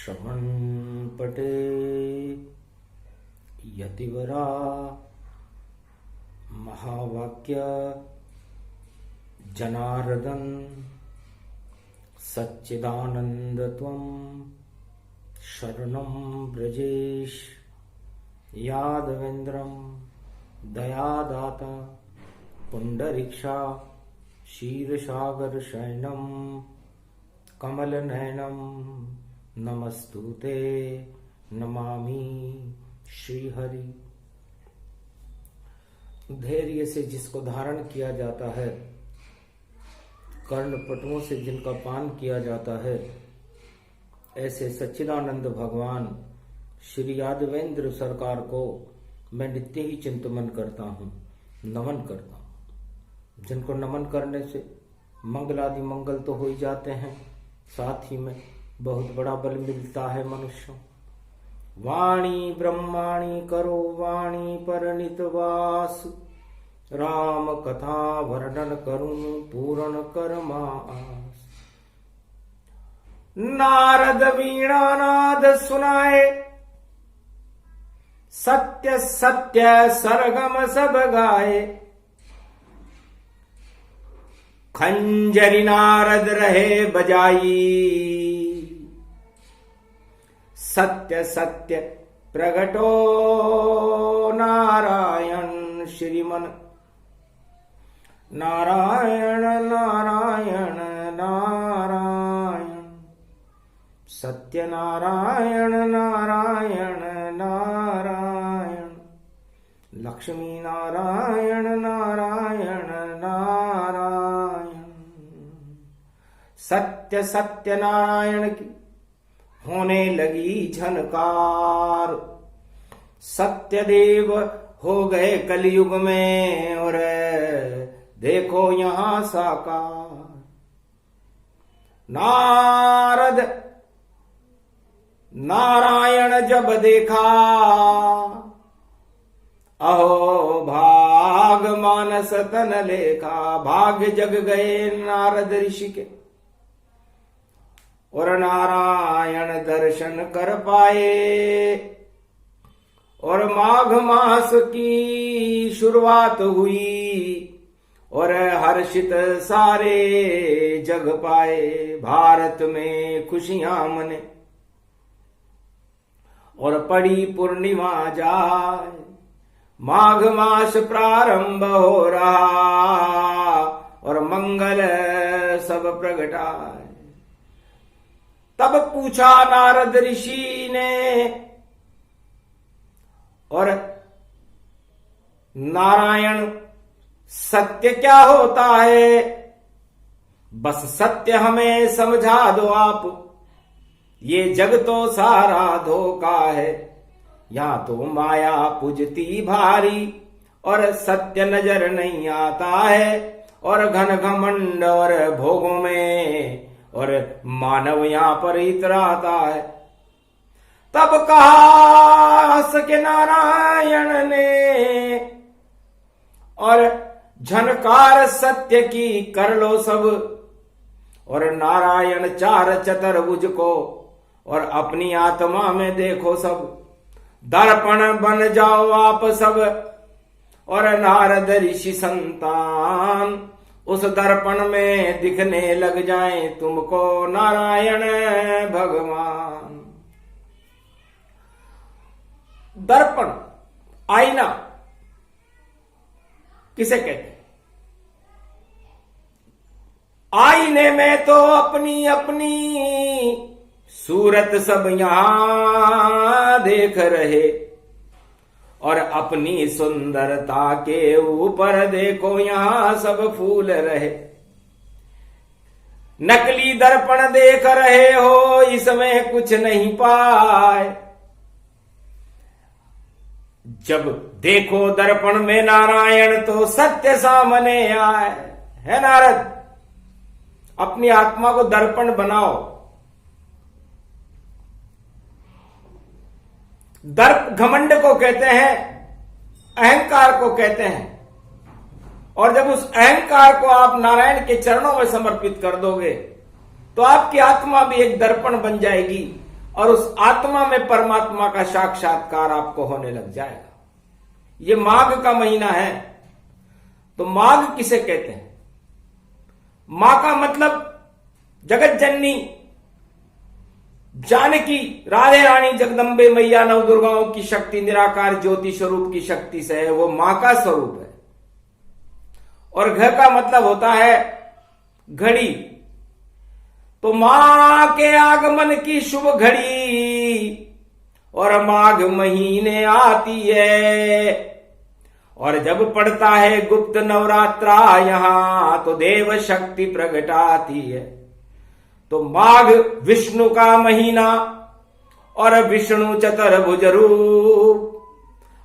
श्रवणपटे यतिवरा महावाक्य जनार्दन सच्चिदानंद त्वं शरणं ब्रजेश यादवेन्द्रं दयादाता पुंडरीक्षा क्षीरसागर शयनं कमलनयनं नमस्तुते नमामि श्रीहरि। धैर्य से जिसको धारण किया जाता है, कर्णपटुओं से जिनका पान किया जाता है, ऐसे सच्चिदानंद भगवान श्री यादवेंद्र सरकार को मैं नित्य ही चिंतन करता हूँ, नमन करता हूँ। जिनको नमन करने से मंगलादि मंगल तो हो ही जाते हैं, साथ ही में बहुत बड़ा बल मिलता है मनुष्यों। वाणी ब्रह्माणी करो वाणी परनित वास, राम कथा वर्णन करूं पूर्ण करमास। नारद वीणा नाद सुनाए, सत्य सत्य सरगम सब गाए। खंजरी नारद रहे बजाई, सत्य सत्य प्रगटो नारायण श्रीमन। नारायण नारायण नारायण सत्य नारायण नारायण नारायण लक्ष्मी नारायण नारायण नारायण। सत्य सत्य नारायण की होने लगी झनकार, सत्यदेव हो गए कलयुग में और देखो यहां साकार। नारद नारायण जब देखा, अहो भाग मानस तन लेखा। भाग्य जग गए नारद ऋषि के, और नारायण दर्शन कर पाए। और माघ मास की शुरुआत हुई, और हर्षित सारे जग पाए। भारत में खुशियां मने, और पड़ी पूर्णिमा जाए। माघ मास प्रारंभ हो रहा, और मंगल सब प्रगटाए। तब पूछा नारद ऋषि ने, और नारायण सत्य क्या होता है? बस सत्य हमें समझा दो आप। ये जग तो सारा धोखा है, यहां तो माया पूजती भारी, और सत्य नजर नहीं आता है। और घन घमंड और भोगों में, और मानव यहां पर इतराता है। तब कहा हंस के नारायण ने, और झनकार सत्य की कर लो सब। और नारायण चार चतुर्भुज को, और अपनी आत्मा में देखो सब। दर्पण बन जाओ आप सब, और नारद ऋषि संतान उस दर्पण में दिखने लग जाएं तुमको नारायण भगवान। दर्पण आईना किसे कहते हैं? आईने में तो अपनी अपनी सूरत सब यहां देख रहे, और अपनी सुंदरता के ऊपर देखो यहां सब फूल रहे। नकली दर्पण देख रहे हो, इसमें कुछ नहीं पाए। जब देखो दर्पण में नारायण, तो सत्य सामने आए। है नारद, अपनी आत्मा को दर्पण बनाओ। दर्प घमंड को कहते हैं, अहंकार को कहते हैं। और जब उस अहंकार को आप नारायण के चरणों में समर्पित कर दोगे, तो आपकी आत्मा भी एक दर्पण बन जाएगी। और उस आत्मा में परमात्मा का साक्षात्कार आपको होने लग जाएगा। ये माघ का महीना है। तो माघ किसे कहते हैं? मां का मतलब जगत जननी जानकी, राधे रानी जगदम्बे मैया नवदुर्गाओं की शक्ति, निराकार ज्योति स्वरूप की शक्ति से है, वो मां का स्वरूप है। और घ का मतलब होता है घड़ी। तो मां के आगमन की शुभ घड़ी और माघ महीने आती है। और जब पड़ता है गुप्त नवरात्रा यहां तो देव शक्ति प्रगटाती है। तो माघ विष्णु का महीना और विष्णु चतुर्भुज रूप,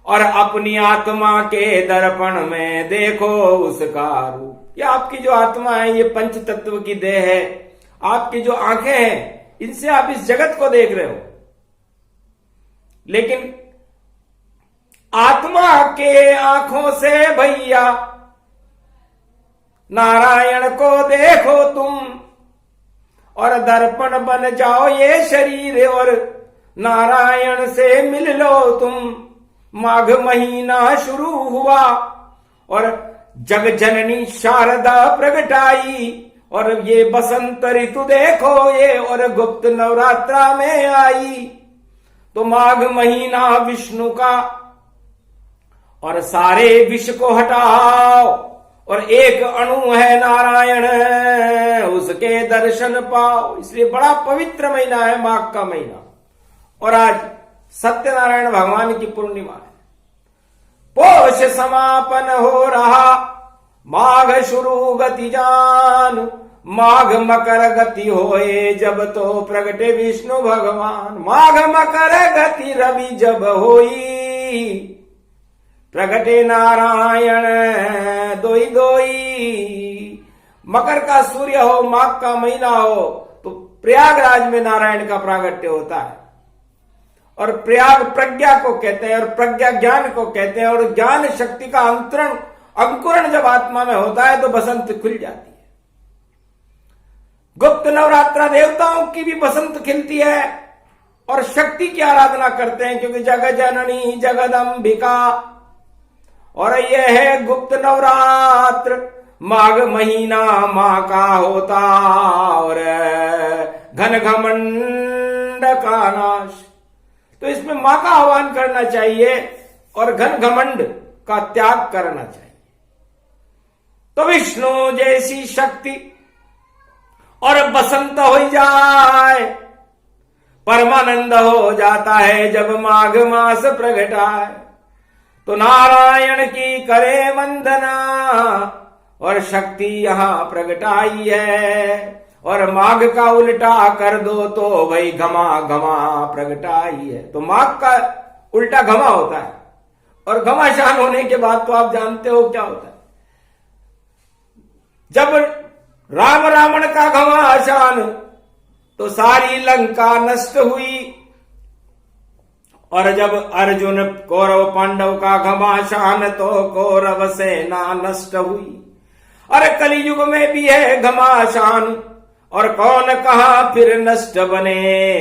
और अपनी आत्मा के दर्पण में देखो उसका रूप। ये आपकी जो आत्मा है, ये पंच तत्व की देह है, आपकी जो आंखें हैं, इनसे आप इस जगत को देख रहे हो। लेकिन आत्मा के आंखों से भैया नारायण को देखो तुम, और दर्पण बन जाओ ये शरीर और नारायण से मिल लो तुम। माघ महीना शुरू हुआ और जग जननी शारदा प्रगटाई, और ये बसंत ऋतु देखो ये और गुप्त नवरात्रा में आई। तो माघ महीना विष्णु का, और सारे विष को हटाओ और एक अणु है नारायण, उसके दर्शन पाओ। इसलिए बड़ा पवित्र महीना है माघ का महीना। और आज सत्यनारायण भगवान की पूर्णिमा है। पोष समापन हो रहा, माघ शुरू गति जान। माघ मकर गति होए जब तो प्रगटे विष्णु भगवान। माघ मकर गति रवि जब होई, प्रगटे नारायण दोई दोई। मकर का सूर्य हो, माघ का महीना हो, तो प्रयागराज में नारायण का प्रागट्य होता है। और प्रयाग प्रज्ञा को कहते हैं और प्रज्ञा ज्ञान को कहते हैं। और ज्ञान शक्ति का अंकुरण जब आत्मा में होता है तो बसंत खुल जाती है। गुप्त नवरात्रा देवताओं की भी बसंत खिलती है और शक्ति की आराधना करते हैं, क्योंकि जगत जननी जगदम्बिका। और यह है गुप्त नवरात्र, माघ महीना मां का होता और घन घमंड का नाश। तो इसमें मां का आह्वान करना चाहिए और घन घमंड का त्याग करना चाहिए। तो विष्णु जैसी शक्ति और बसंत हो जाए, परमानंद हो जाता है जब माघ मास प्रगटाए। तो नारायण की करे वंदना और शक्ति यहां प्रगटाई है। और माघ का उल्टा कर दो तो वही घमा घमा प्रगटाई है। तो माघ का उल्टा घमा होता है, और घमाशान होने के बाद तो आप जानते हो क्या होता है। जब रावण का घमासान, तो सारी लंका नष्ट हुई। और जब अर्जुन कौरव पांडव का घमासान, तो कौरव सेना नष्ट हुई। अरे कलियुग में भी है घमासान, और कौन कहा फिर नष्ट बने।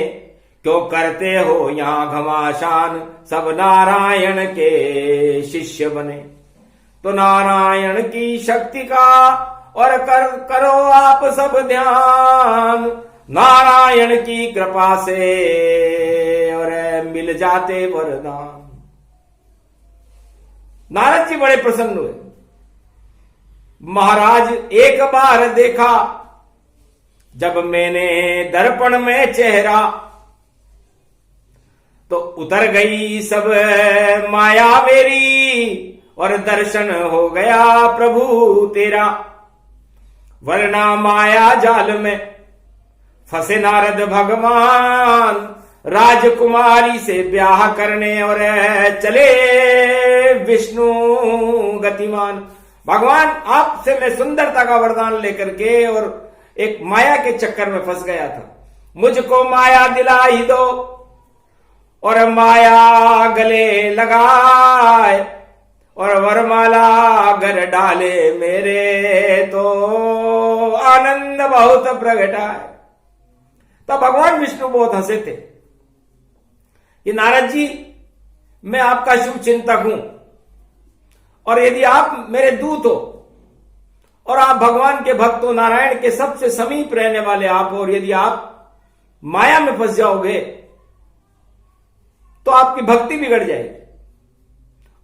क्यों करते हो यहां घमासान, सब नारायण के शिष्य बने। तो नारायण की शक्ति का और करो आप सब ध्यान। नारायण की कृपा से और मिल जाते वरदान। नारद जी बड़े प्रसन्न हुए। महाराज एक बार देखा जब मैंने दर्पण में चेहरा, तो उतर गई सब माया मेरी और दर्शन हो गया प्रभु तेरा। वरना माया जाल में फंसे नारद भगवान, राजकुमारी से ब्याह करने और चले विष्णु गतिमान। भगवान आपसे मैं सुंदरता का वरदान लेकर के और एक माया के चक्कर में फंस गया था। मुझको माया दिला ही दो और माया गले लगाए, और वरमाला अगर डाले मेरे तो आनंद बहुत प्रगटाए। तब भगवान विष्णु बहुत हंसे थे कि नारद जी, मैं आपका शुभ चिंतक हूं, और यदि आप मेरे दूत हो और आप भगवान के भक्त हो, नारायण के सबसे समीप रहने वाले आप हो, और यदि आप माया में फंस जाओगे तो आपकी भक्ति बिगड़ जाएगी,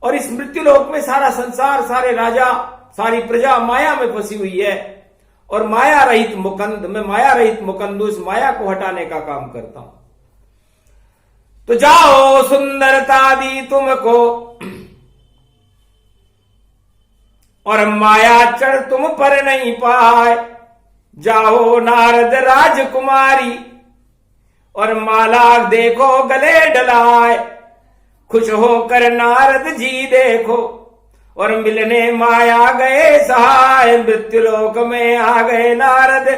और इस मृत्युलोक में सारा संसार, सारे राजा, सारी प्रजा माया में फंसी हुई है, और माया रहित मुकंद, मैं माया रहित मुकंद, उस माया को हटाने का काम करता हूं। तो जाओ, सुंदरता दी तुमको और माया चढ़ तुम पर नहीं पाए। जाओ नारद राजकुमारी और माला देखो गले डलाए। खुश होकर नारद जी देखो और मिलने माया गए सहाय। मृत्युलोक में आ गए नारद,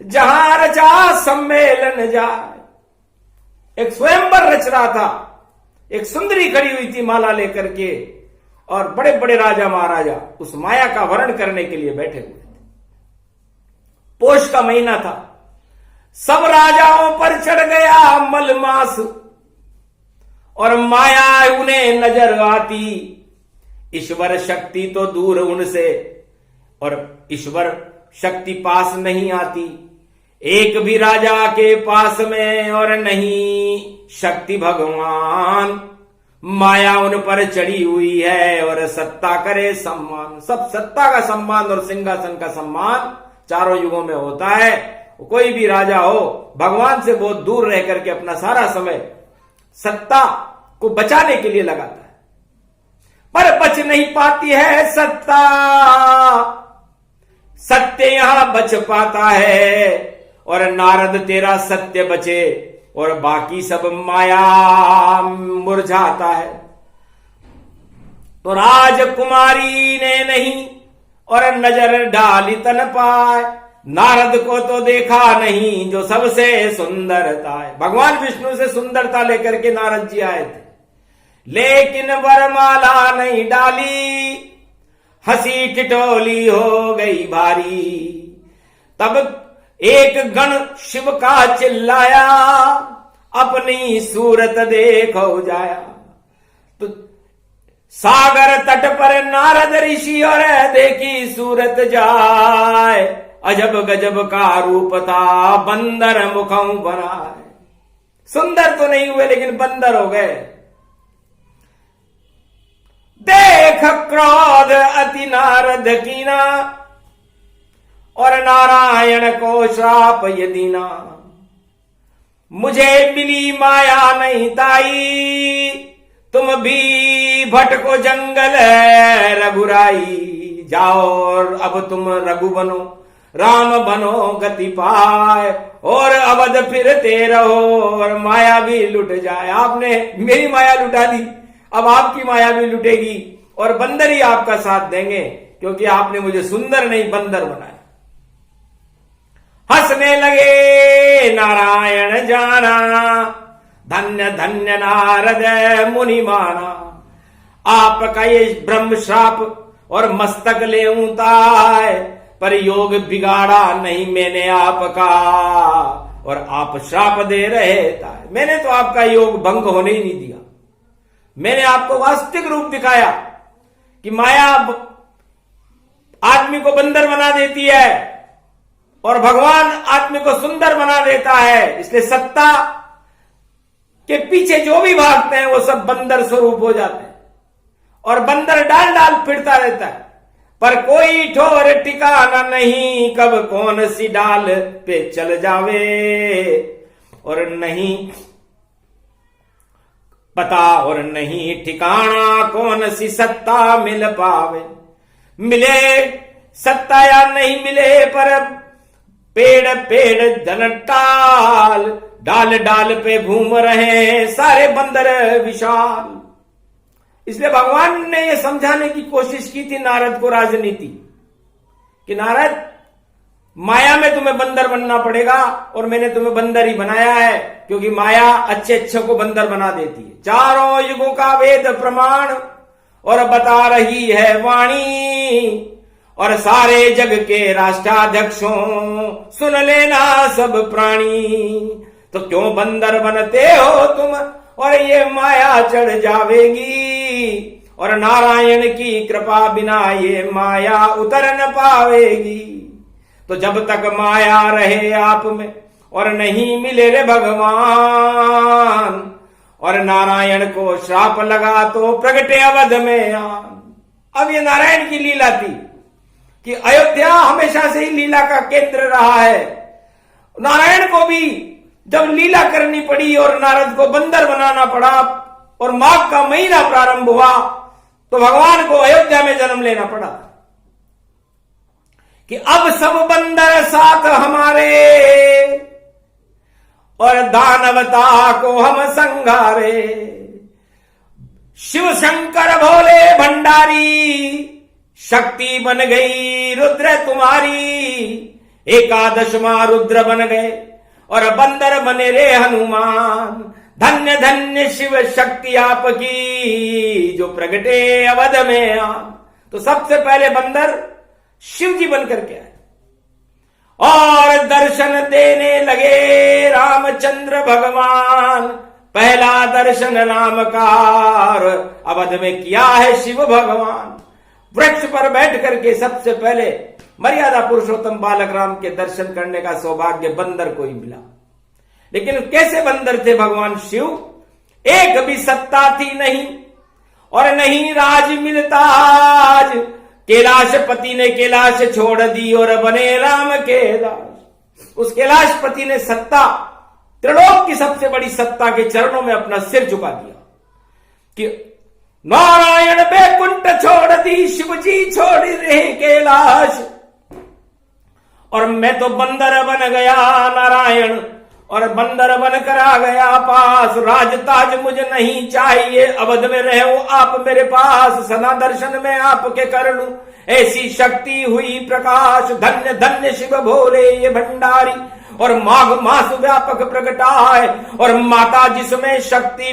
जहां रचा सम्मेलन जाए। एक स्वयंवर रच रहा था, एक सुंदरी खड़ी हुई थी माला लेकर के, और बड़े बड़े राजा महाराजा उस माया का वर्ण करने के लिए बैठे हुए थे। पोष का महीना था, सब राजाओं पर चढ़ गया मलमास, और माया उन्हें नजर आती। ईश्वर शक्ति तो दूर उनसे, और ईश्वर शक्ति पास नहीं आती। एक भी राजा के पास में और नहीं शक्ति भगवान। माया उन पर चढ़ी हुई है और सत्ता करे सम्मान। सब सत्ता का सम्मान और सिंहासन का सम्मान चारों युगों में होता है। कोई भी राजा हो, भगवान से बहुत दूर रह करके अपना सारा समय सत्ता को बचाने के लिए लगाता है, पर बच नहीं पाती है सत्ता। सत्य यहां बच पाता है, और नारद तेरा सत्य बचे और बाकी सब माया मुरझाता है। तो राजकुमारी ने नहीं और नजर डाली तन पाए। नारद को तो देखा नहीं जो सबसे सुंदरता है। भगवान विष्णु से सुंदरता लेकर के नारद जी आए थे, लेकिन वरमाला नहीं डाली। हंसी ठिठोली हो गई भारी। तब एक गण शिव का चिल्लाया, अपनी सूरत देखो जाया। तो सागर तट पर नारद ऋषि और देखी सूरत जाए। अजब गजब का रूप था, बंदर मुखम बनाए। सुंदर तो नहीं हुए लेकिन बंदर हो गए। देख क्रोध अति नारद कीना, और नारायण को श्राप यदि ना। मुझे मिली माया नहीं ताई, तुम भी भटको जंगल रघुराई। जाओ और अब तुम रघु बनो, राम बनो गति पाए, और अवध फिरते रहो और माया भी लुट जाए। आपने मेरी माया लुटा दी, अब आपकी माया भी लुटेगी, और बंदर ही आपका साथ देंगे, क्योंकि आपने मुझे सुंदर नहीं बंदर बनाया। हंसने लगे नारायण जाना, धन्य धन्य नारद मुनि माना। आपका ये ब्रह्म श्राप और मस्तक ले उतार, पर योग बिगाड़ा नहीं मैंने आपका, और आप श्राप दे रहे था। मैंने तो आपका योग भंग होने ही नहीं दिया। मैंने आपको वास्तविक रूप दिखाया कि माया आदमी को बंदर बना देती है और भगवान आदमी को सुंदर बना देता है। इसलिए सत्ता के पीछे जो भी भागते हैं वो सब बंदर स्वरूप हो जाते हैं, और बंदर डाल डाल फिरता रहता है, पर कोई ठोर ठिकाना नहीं, कब कौन सी डाल पे चल जावे, और नहीं पता और नहीं ठिकाना कौन सी सत्ता मिल पावे। मिले सत्ता या नहीं मिले, पर पेड़ पेड़ धन टाल, डाल डाल पे घूम रहे सारे बंदर विशाल। इसलिए भगवान ने यह समझाने की कोशिश की थी नारद को राजनीति, कि नारद माया में तुम्हें बंदर बनना पड़ेगा, और मैंने तुम्हें बंदर ही बनाया है, क्योंकि माया अच्छे अच्छे को बंदर बना देती है। चारों युगों का वेद प्रमाण और बता रही है वाणी, और सारे जग के राष्ट्राध्यक्षों सुन लेना सब प्राणी। तो क्यों बंदर बनते हो तुम और ये माया चढ़ जावेगी, और नारायण की कृपा बिना ये माया उतर न पावेगी। तो जब तक माया रहे आप में और नहीं मिले रे भगवान, और नारायण को श्राप लगा तो प्रगटे अवध में आन। अब ये नारायण की लीला थी कि अयोध्या हमेशा से ही लीला का केंद्र रहा है। नारायण को भी जब लीला करनी पड़ी और नारद को बंदर बनाना पड़ा और माघ का महीना प्रारंभ हुआ, तो भगवान को अयोध्या में जन्म लेना पड़ा कि अब सब बंदर साथ हमारे और दानवता को हम संघारे। शिव शंकर भोले भंडारी, शक्ति बन गई रुद्र तुम्हारी। 11 मां रुद्र बन गए और बंदर बने रे हनुमान। धन्य धन्य शिव शक्ति आपकी, जो प्रगटे अवध में आन। तो सबसे पहले बंदर शिव जी बनकर के आए और दर्शन देने लगे रामचंद्र भगवान। पहला दर्शन राम का अवध में किया है शिव भगवान। वृक्ष पर बैठ करके सबसे पहले मर्यादा पुरुषोत्तम बालक राम के दर्शन करने का सौभाग्य बंदर को ही मिला। लेकिन कैसे बंदर थे भगवान शिव? एक भी सत्ता थी नहीं और नहीं राज मिलता आज। कैलाशपति ने कैलाश छोड़ दी और बने राम के दास। उस कैलाशपति ने सत्ता, त्रिलोक की सबसे बड़ी सत्ता के चरणों में अपना सिर झुका दिया कि नारायण बैकुंठ छोड़ दी, शिव जी छोड़ रहे कैलाश, और मैं तो बंदर बन गया नारायण, और बंदर बनकर आ गया पास। राजताज मुझे नहीं चाहिए, अवध में रहूं आप मेरे पास। सना दर्शन में आपके कर लूं, ऐसी शक्ति हुई प्रकाश। धन्य धन्य शिव भोले ये भंडारी, और माघ मास व्यापक प्रगटाए। और माता जिसमें शक्ति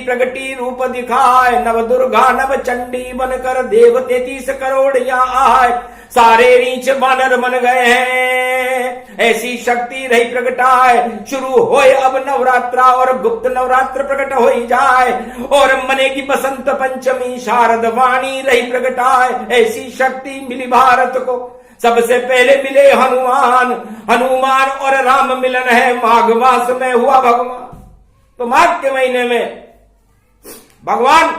प्रगटी रूप दिखाए। नव दुर्गा नव चंडी बनकर देव 33 करोड़ यहाँ आए। सारे रीछ बानर बन गए हैं, ऐसी शक्ति रही प्रगटाए। शुरू होए अब नवरात्रा और गुप्त नवरात्र प्रकट हो ही जाए। और मनेगी बसंत पंचमी शारद वाणी रही प्रगटाए। ऐसी शक्ति मिली भारत को। सबसे पहले मिले हनुमान और राम मिलन है माघ मास में हुआ भगवान। तो माघ के महीने में भगवान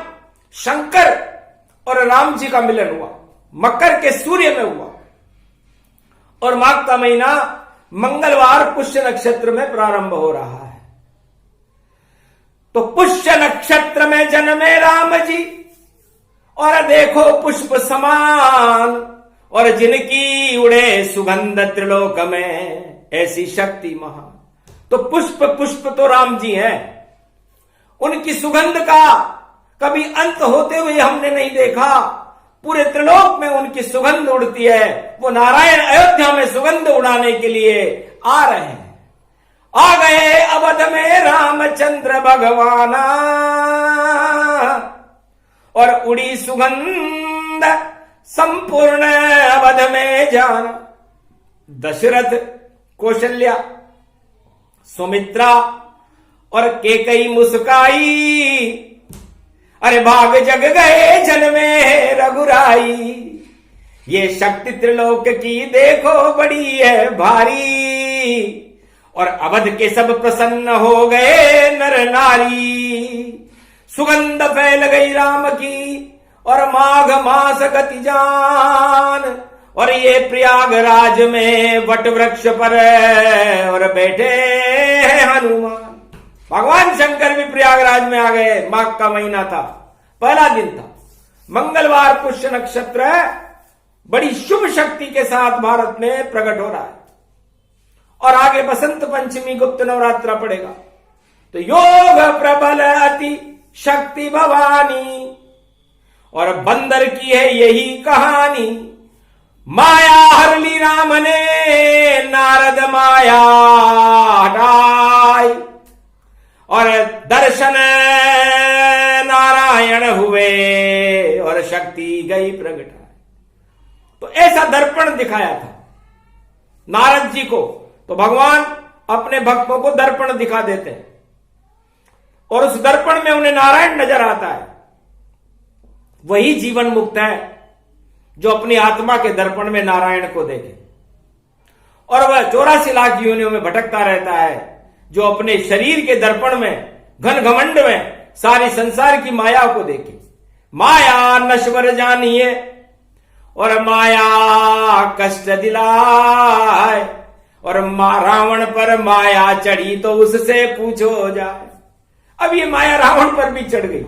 शंकर और राम जी का मिलन हुआ, मकर के सूर्य में हुआ। और माघ का महीना मंगलवार पुष्य नक्षत्र में प्रारंभ हो रहा है। तो पुष्य नक्षत्र में जन्मे राम जी, और देखो पुष्प समान, और जिनकी उड़े सुगंध त्रिलोक में, ऐसी शक्ति महान। तो पुष्प तो राम जी हैं, उनकी सुगंध का कभी अंत होते हुए हमने नहीं देखा। पूरे त्रिलोक में उनकी सुगंध उड़ती है। वो नारायण अयोध्या में सुगंध उड़ाने के लिए आ रहे हैं। आ गए अवध में रामचंद्र भगवान, और उड़ी सुगंध संपूर्ण अवध में जाना। दशरथ, कौशल्या, सुमित्रा और केकई मुस्काई। अरे भाग जग गए जन में रघुराई। ये शक्ति त्रिलोक की देखो बड़ी है भारी। और अवध के सब प्रसन्न हो गए नर नारी। सुगंध फैल गई राम की और माघ मास गति जान। और ये प्रयागराज में वट वृक्ष पर और बैठे हैं हनुमान। भगवान शंकर भी प्रयागराज में आ गए। माघ का महीना था, पहला दिन था, मंगलवार पुष्य नक्षत्र, बड़ी शुभ शक्ति के साथ भारत में प्रकट हो रहा है। और आगे बसंत पंचमी गुप्त नवरात्रा पड़ेगा। तो योग प्रबल अति शक्ति भवानी, और बंदर की है यही कहानी। माया हर ली राम ने, नारद माया हटाई। और दर्शन नारायण हुए और शक्ति गई प्रगटाई। तो ऐसा दर्पण दिखाया था नारद जी को। तो भगवान अपने भक्तों को दर्पण दिखा देते हैं। और उस दर्पण में उन्हें नारायण नजर आता है। वही जीवन मुक्त है जो अपनी आत्मा के दर्पण में नारायण को देखे। और वह 84 लाख योनियों में भटकता रहता है जो अपने शरीर के दर्पण में घन घमंड में सारी संसार की माया को देखे। माया नश्वर जानिए और माया कष्ट दिलाए, और रावण पर माया चढ़ी तो उससे पूछो जाए। अब ये माया रावण पर भी चढ़ गई,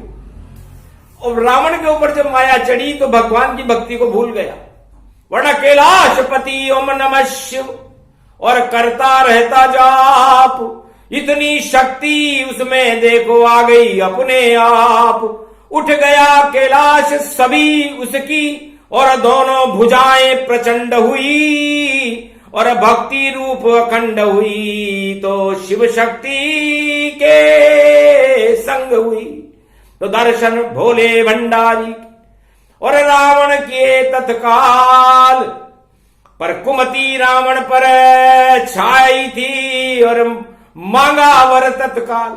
और रावण के ऊपर जब माया चढ़ी तो भगवान की भक्ति को भूल गया। वरना कैलाशपति ओम नमः शिव और करता रहता जाप, इतनी शक्ति उसमें देखो आ गई अपने आप। उठ गया कैलाश सभी उसकी, और दोनों भुजाएं प्रचंड हुई, और भक्ति रूप अखंड हुई तो शिव शक्ति के संग हुई। तो दर्शन भोले भंडारी और रावण के तत्काल, पर कुमति रावण पर छाई थी और मांगा वर तत्काल।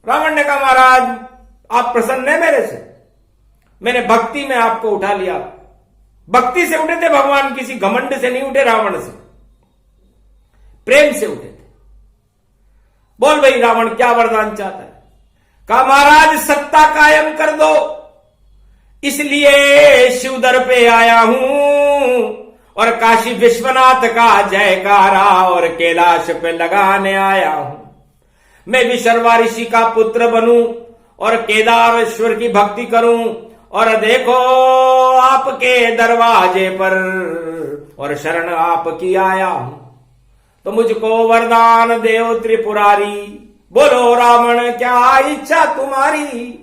रावण ने कहा महाराज आप प्रसन्न है मेरे से, मैंने भक्ति में आपको उठा लिया। भक्ति से उठे थे भगवान, किसी घमंड से नहीं उठे, रावण से प्रेम से उठे थे। बोल भाई रावण क्या वरदान चाहता है? कहा महाराज सत्ता कायम कर दो, इसलिए शिवदर पे आया हूं, और काशी विश्वनाथ का जयकारा और कैलाश पे लगाने आया हूं। मैं विशर्वा ऋषि का पुत्र बनूं और केदारेश्वर की भक्ति करूं, और देखो आपके दरवाजे पर और शरण आपकी आया हूं, तो मुझको वरदान देव त्रिपुरारी। बोलो रावण क्या इच्छा तुम्हारी?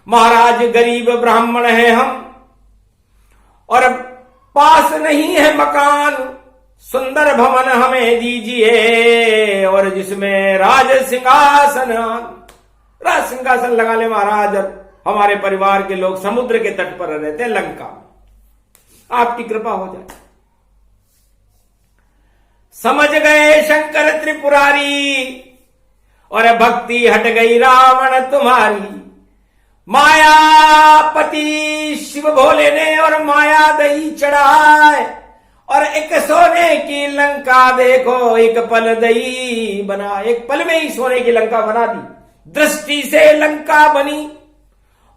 महाराज गरीब ब्राह्मण है हम, और पास नहीं है मकान, सुंदर भवन हमें दीजिए, और जिसमें राज सिंहासन लगा ले महाराज। हमारे परिवार के लोग समुद्र के तट पर रहते हैं लंका में, आपकी कृपा हो जाए। समझ गए शंकर त्रिपुरारी, और भक्ति हट गई रावण तुम्हारी। मायापति शिव भोले ने और माया दही चढ़ाए, और एक सोने की लंका देखो एक पल दही बना। एक पल में ही सोने की लंका बना दी, दृष्टि से लंका बनी,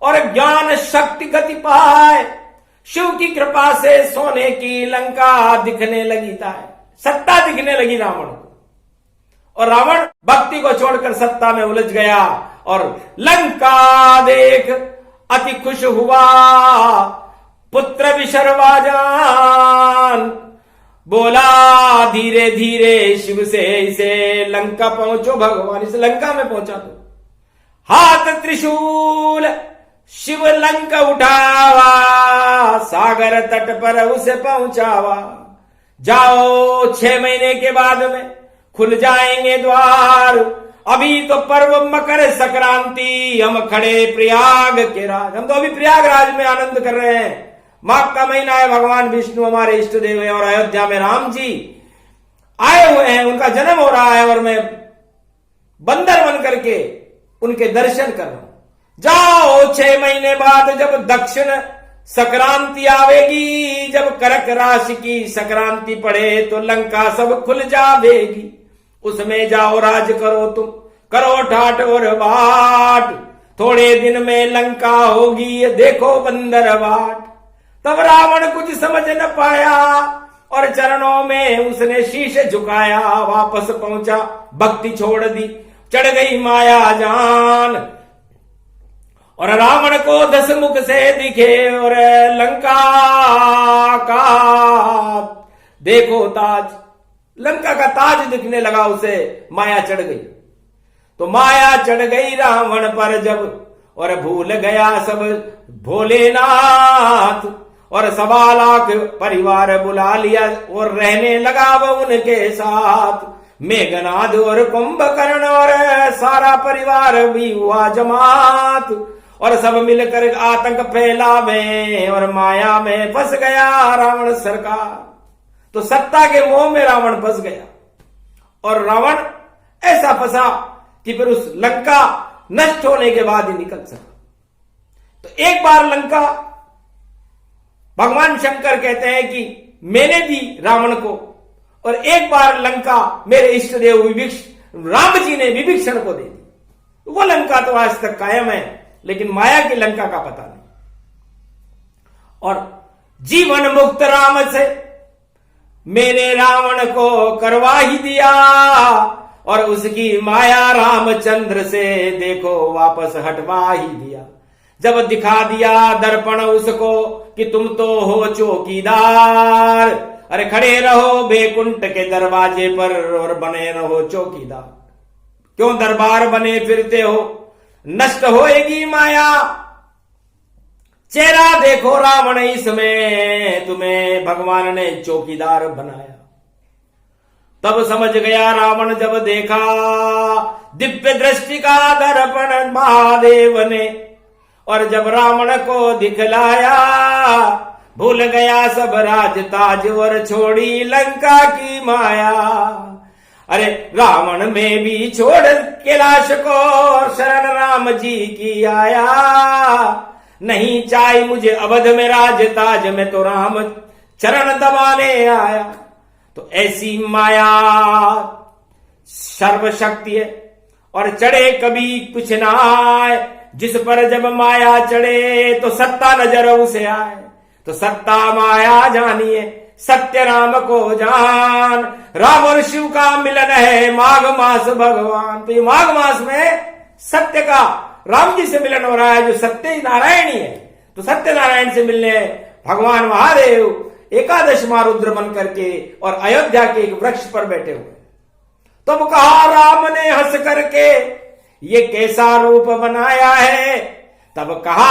और ज्ञान शक्ति गति पाए। शिव की कृपा से सोने की लंका दिखने लगी था, सत्ता दिखने लगी रावण को, और रावण भक्ति को छोड़कर सत्ता में उलझ गया, और लंका देख अति खुश हुआ पुत्र विशर्वा जान। बोला धीरे धीरे शिव से इसे लंका पहुंचो भगवान, इस लंका में पहुंचा दो। हाथ त्रिशूल शिव लंका उठावा, सागर तट पर उसे पहुंचावा। जाओ 6 महीने के बाद में खुल जाएंगे द्वार, अभी तो पर्व मकर संक्रांति, हम खड़े प्रयाग के राज। हम तो अभी प्रयागराज में आनंद कर रहे हैं। माघ का महीना है, भगवान विष्णु हमारे इष्ट देव हैं, और अयोध्या में राम जी आए हुए हैं, उनका जन्म हो रहा है, और मैं बंदर बन करके उनके दर्शन कर रहा हूं। जाओ 6 महीने बाद जब दक्षिण संक्रांति आवेगी, जब कर्क राशि की संक्रांति पड़े तो लंका सब खुल जावेगी, उसमें जाओ राज करो तुम, करो ठाट और बाट। थोड़े दिन में लंका होगी ये देखो बंदर बाट। तब रावण कुछ समझ न पाया, और चरणों में उसने शीश झुकाया। वापस पहुंचा, भक्ति छोड़ दी, चढ़ गई माया जान, और रावण को 10 मुख से दिखे, और लंका का देखो ताज, लंका का ताज दिखने लगा उसे। माया चढ़ गई, तो माया चढ़ गई रावण पर जब, और भूल गया सब भोलेनाथ, और 1.25 लाख परिवार बुला लिया, और रहने लगा वो उनके साथ। मेघनाद और कुंभकर्ण और सारा परिवार भी हुआ जमात, और सब मिलकर आतंक फैलावे, और माया में फंस गया रावण सरकार। तो सत्ता के मोह में रावण फंस गया, और रावण ऐसा फंसा कि फिर उस लंका नष्ट होने के बाद ही निकल सका। तो एक बार लंका भगवान शंकर कहते हैं कि मैंने दी रावण को, और एक बार लंका मेरे इष्ट देव राम जी ने विभीषण को दे दी। वो लंका तो आज तक कायम है, लेकिन माया की लंका का पता नहीं। और जीवन मुक्त राम से मैंने रावण को करवा ही दिया, और उसकी माया रामचंद्र से देखो वापस हटवा ही दिया। जब दिखा दिया दर्पण उसको कि तुम तो हो चौकीदार, अरे खड़े रहो बैकुंठ के दरवाजे पर और बने रहो चौकीदार। क्यों दरबार बने फिरते हो, नष्ट होएगी माया। चेहरा देखो रावण इसमें, तुम्हें भगवान ने चौकीदार बनाया। तब समझ गया रावण जब देखा दिव्य दृष्टि का दर्पण महादेव ने, और जब रावण को दिखलाया भूल गया सब राज ताज और छोड़ी लंका की माया। अरे रावण में भी छोड़ कैलाश को शरण राम जी की आया। नहीं चाहिए मुझे अवध में राज ताज, में तो राम चरण दबाने आया। तो ऐसी माया सर्वशक्ति है, और चढ़े कभी कुछ ना आए। जिस पर जब माया चढ़े तो सत्ता नजर उसे आए। तो सत्ता माया जानिए सत्य राम को जान। राम और शिव का मिलन है माघ मास भगवान। तो ये माघ मास में सत्य का राम जी से मिलन हो रहा है, जो सत्य नारायणी है। तो सत्य नारायण से मिलने भगवान महादेव एकादश महारुद्र बन करके और अयोध्या के एक वृक्ष पर बैठे हुए। तब कहा राम ने हंस करके ये कैसा रूप बनाया है। तब कहा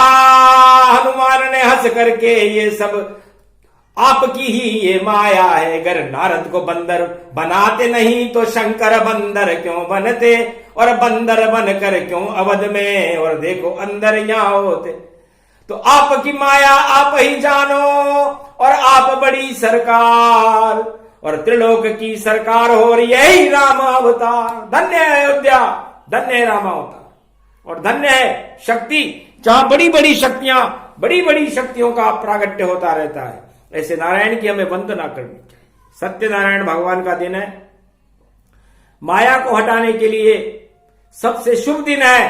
हनुमान ने हंस करके ये सब आपकी ही ये माया है। अगर नारद को बंदर बनाते नहीं तो शंकर बंदर क्यों बनते, और बंदर बनकर क्यों अवध में, और देखो अंदर यहां होते। तो आपकी माया आप ही जानो, और आप बड़ी सरकार, और त्रिलोक की सरकार हो रही है राम अवतार। धन्य है अयोध्या, धन्य है राम अवतार, और धन्य है शक्ति जहां बड़ी बड़ी शक्तियां, बड़ी बड़ी शक्तियों का प्रागट्य होता रहता है। ऐसे नारायण की हमें वंदना करनी चाहिए। सत्यनारायण भगवान का दिन है। माया को हटाने के लिए सबसे शुभ दिन है।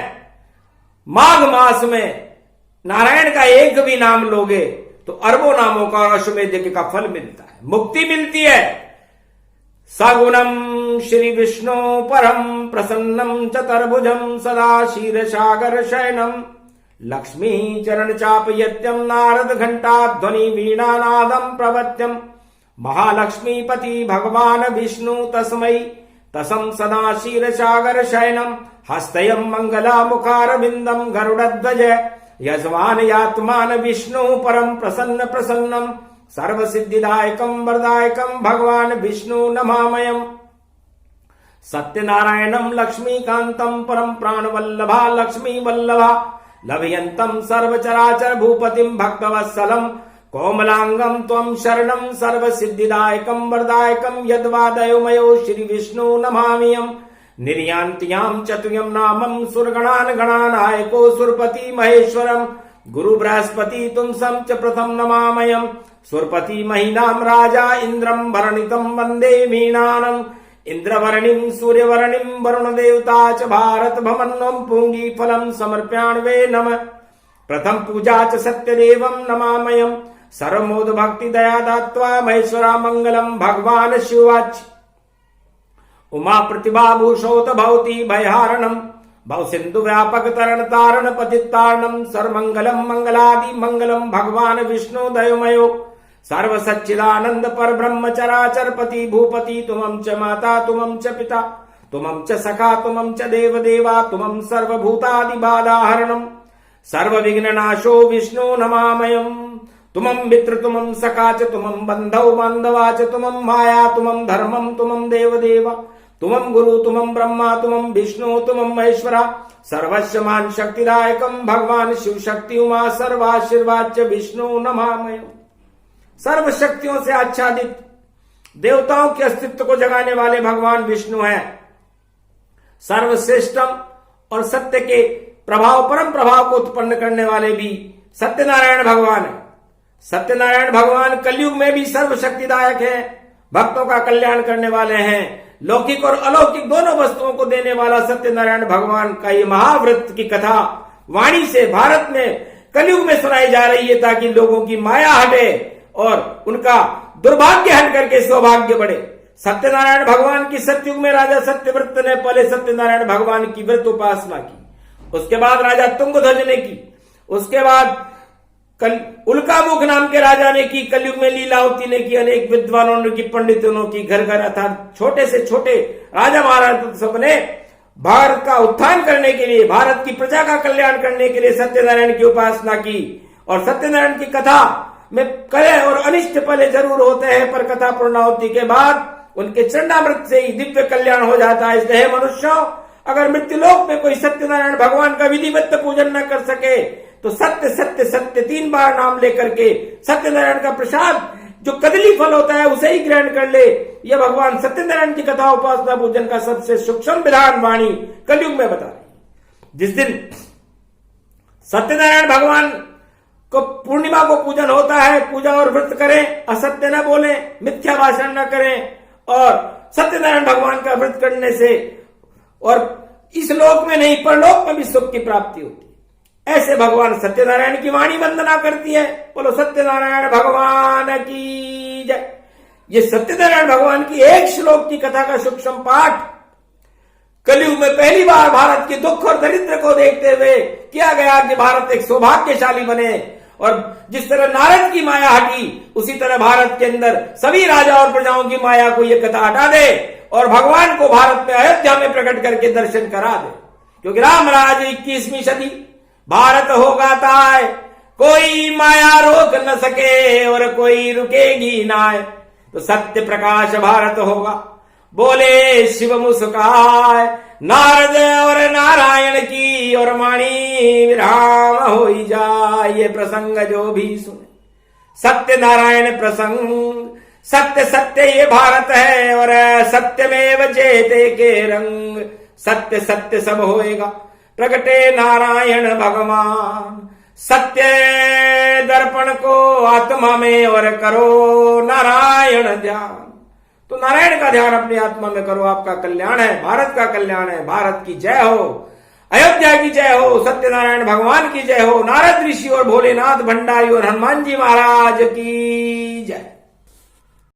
माघ मास में नारायण का एक भी नाम लोगे तो अरबों नामों का और अश्वमेध यज्ञ का फल मिलता है, मुक्ति मिलती है। सगुणम श्री विष्णु परम प्रसन्नम चतुर्भुजम सदा क्षीर सागर शयनम लक्ष्मी चरण चाप यत्यम नारद घंटा ध्वनि वीणा नादम प्रवत्यम महालक्ष्मीपति भगवान विष्णु तस्मै तसम सदा क्षीर सागर शयनम हस्तयम मंगला मुखार बिंदम गरुड़ध्वज यजमान यात्मान विष्णु परम प्रसन्न प्रसन्नम सर्व सिद्धिदायकम वरदायकम भगवान विष्णु नमामयम सत्यनारायणम लक्ष्मीकांतम परम प्राण वल्लभा लक्ष्मी वल्लभा लभयंतम सर्वचराचर भूपतिम भक्तवत्सलम कोमलांगम त्वं शरणम सर्व सिद्धिदायकम वरदायकम यद्वादयो मयो श्री विष्णु नमामियम निर्यान्त्याम चतुयम नामम सुरगणान गणानायको सुरपति महेश्वरम गुरु बृहस्पति तुम सम च प्रथम नमामयम सुरपति महीनाम राजा इंद्रम भरणितम वंदे मीनानम इंद्रवर्णिम सूर्यवर्णिम वरुण देवता च भारत भमन्नम पुंगी फलम समर्प्याण्वे नमः प्रथम पूजा च सत्यदेवम नमामयम सर्वमोद भक्ति दया दात्वा महेश्वरा मंगलम भगवान शिवाच उमा प्रतिभा भूषोत भवती भयहारणम भव सिंधु व्यापक तरण तारण पतितारणम सर्वमंगलम मंगलादि मंगलम भगवान विष्णु दयोमयो सर्व सच्चिदानंद पर ब्रह्म चराचर पति भूपति तुमं च माता तुमं च पिता तुमं च सखा तुमं च देव देवा तुमं सर्वभूतादि बाधाहरणम सर्व विघ्न नाशो विष्णु नमामयम तुमं मित्र तुमं सखा च तुमं बंधौ बांधवा च तुमं माया तुमं धर्मं तुमं देव देवा तुमं गुरु तुमं ब्रह्मा तुमं विष्णु तुमं महेश्वरा सर्वस्वमान शक्तिदायकम भगवान शिव शक्ति उमा सर्वाशीर्वाद च विष्णु नमामयम सर्व शक्तियों से आच्छादित देवताओं के अस्तित्व को जगाने वाले भगवान विष्णु हैं। सर्वश्रेष्ठम और सत्य के प्रभाव, परम प्रभाव को उत्पन्न करने वाले भी सत्यनारायण भगवान है। सत्यनारायण भगवान कलयुग में भी सर्वशक्तिदायक है, भक्तों का कल्याण करने वाले हैं। लौकिक और अलौकिक दोनों वस्तुओं को देने वाला सत्यनारायण भगवान का ये महाव्रत की कथा वाणी से भारत में कलयुग में सुनाई जा रही है, ताकि लोगों की माया हटे और उनका दुर्भाग्य हट करके सौभाग्य बढ़े। सत्यनारायण भगवान की सतयुग में राजा सत्यव्रत ने पहले सत्यनारायण भगवान की व्रत उपासना की, उसके बाद राजा तुंगध्वज ने की, उसके बाद उल्कामुख नाम के राजा ने की, कलयुग में लीलावती ने की, अनेक विद्वानों ने की, पंडितों ने की, घर घर अर्थात छोटे से छोटे राजा महाराज सबने भारत का उत्थान करने के लिए, भारत की प्रजा का कल्याण करने के लिए सत्यनारायण की उपासना की। और सत्यनारायण की कथा में कलह और अनिष्ट पले जरूर होते हैं, पर कथा पूर्णाहुति के बाद उनके चरणामृत से ही दिव्य कल्याण हो जाता है। इसलिए मनुष्यों, अगर मृत्युलोक में कोई सत्यनारायण भगवान का विधिवत पूजन न कर सके तो सत्य सत्य सत्य 3 बार नाम लेकर के सत्यनारायण का प्रसाद जो कदली फल होता है उसे ही ग्रहण कर ले। यह भगवान सत्यनारायण की कथा उपासना पूजन का सबसे सूक्ष्म विधान वाणी कलयुग में बता रही। जिस दिन सत्यनारायण भगवान को पूर्णिमा को पूजन होता है, पूजा और व्रत करें, असत्य न बोले, मिथ्या भाषण न करें, और सत्यनारायण भगवान का व्रत करने से और इस लोक में नहीं परलोक में भी सुख की प्राप्ति होती है। ऐसे भगवान सत्यनारायण की वाणी वंदना करती है। बोलो सत्यनारायण भगवान की जय। ये सत्यनारायण भगवान की एक श्लोक की कथा का सूक्ष्म पाठ कलयुग में पहली बार भारत के दुख और दरिद्र को देखते हुए किया गया कि भारत एक सौभाग्यशाली बने। और जिस तरह नारद की माया हटी, उसी तरह भारत के अंदर सभी राजा और प्रजाओं की माया को यह कथा हटा दे और भगवान को भारत में अयोध्या में प्रकट करके दर्शन करा दे। क्योंकि राम राज 21वीं सदी भारत होगा ताय, कोई माया रोक न सके और कोई रुकेगी नाय। तो सत्य प्रकाश भारत होगा, बोले शिव मुस्काय, नारद और नारायण की और माणी विराम हो जाए। ये प्रसंग जो भी सुने सत्य नारायण प्रसंग, सत्य सत्य ये भारत है और सत्यमेव जयते के रंग। सत्य सत्य सब होएगा, प्रगटे नारायण भगवान। सत्य दर्पण को आत्मा में और करो नारायण ध्यान। तो नारायण का ध्यान अपनी आत्मा में करो, आपका कल्याण है, भारत का कल्याण है। भारत की जय हो, अयोध्या की जय हो, सत्यनारायण भगवान की जय हो, नारद ऋषि और भोलेनाथ भंडारी और हनुमान जी महाराज की जय।